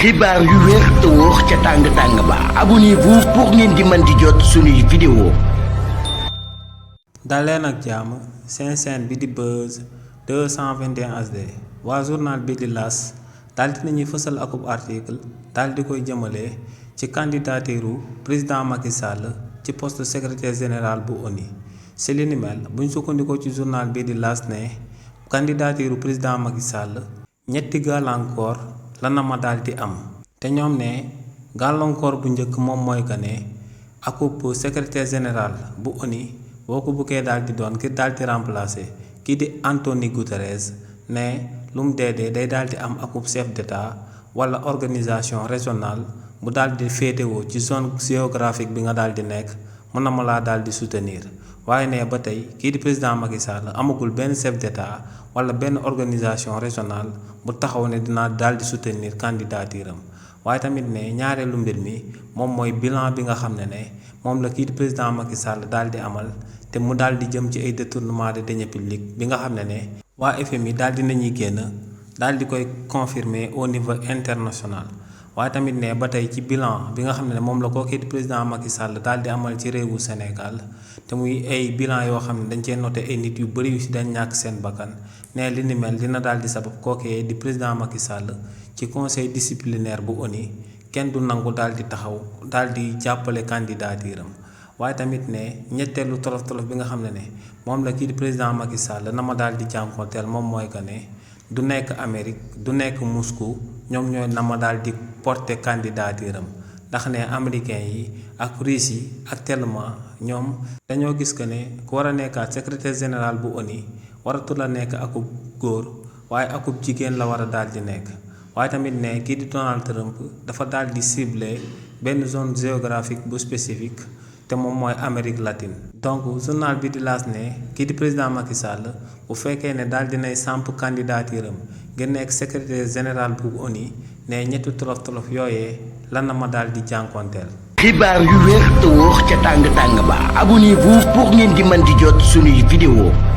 xibaar yu wér te wóor ca tàng ba abonnez-vous pour ngeen di mën di jot suñuy vidéo. daleen ak jàmm seen chaîne bi di Buzz 221 HD waa journal bi di L'As daal di nañuy fësal akub article daal di koy jëmale ci candidature président Macky Sall ci poste secrétaire général bu ONU. ci li ni mel buñ sukkandikoo ci journal bi di L'As ne candidature président Macky Sall ñetti gàllankoor la na ma daal di am te ñoom ne gàllankoor bu njëkk moom mooy que ne akub secrétaire général bu ONU boo ko buggee daal di doon ngir daal di remplacer kii di Antonio Guterres ne lu mu dee day daal di am akub chef d'état wala organisation régionale bu daal di féetewoo ci zone géographique bi nga daal di nekk mën na ma laa daal di soutenir waaye ne ba tey kii di président Macky Sall amagul benn chef d'état wala benn organisation régionale bu taxaw ne dinaa daal di soutenir candidature am waaye tamit ne ñaareelu mbir mi moom mooy bilan bi nga xam ne moom la kii di président Macky Sall daal di amal te mu daal di jëm ci ay détournement de deniers publics bi nga xam ne waa FMI daal di nañuy génn daal di koy confirmer au niveau international. waaye tamit ne ba tey ci bilan bi nga xam ne moom la koo kii di président Macky Sall daal di amal ci réewu Sénégal te muy ay bilan yoo xam ne dañ cee noté ay nit yu bëri yu si dañ ñàkk seen bakkan ne li ni mel dina daal di sabab kookee di président Macky Sall ci conseil disciplinaire bu ONU kenn du nangu daal di taxaw daal di jàppale candidature am. waaye tamit ne ñetteelu tolof bi nga xam ne moom la kii di président Macky Sall na ma daal di jànkonteel moom mooy que ne du nekk Amérique du nekk Moscou ñoom ñooy na ma daal di porter candidature am ndax ne américains yi ak Russes yi actuellement ñoom dañoo gis que ne ku war a nekkaat secrétaire général bu ONU waratul a nekk akub góor waaye akub jigéen la war a daal di nekk. waaye tamit ne kii di Donald Trump dafa daal di cibler benn zone géographique bu spécifique te moom mooy Amérique latine. donc journal bi di L'As ne kii di président Macky Sall bu fekkee ne daal dinay samp candidature am ngir nekk secrétaire général bu ONU ne ñetti tolof yooyee lan na ma daal di jànkonteel. xibaar yu wér te wóor ca tàng ba abonnez-vous pour ngeen di mën di jot suñuy vidéo.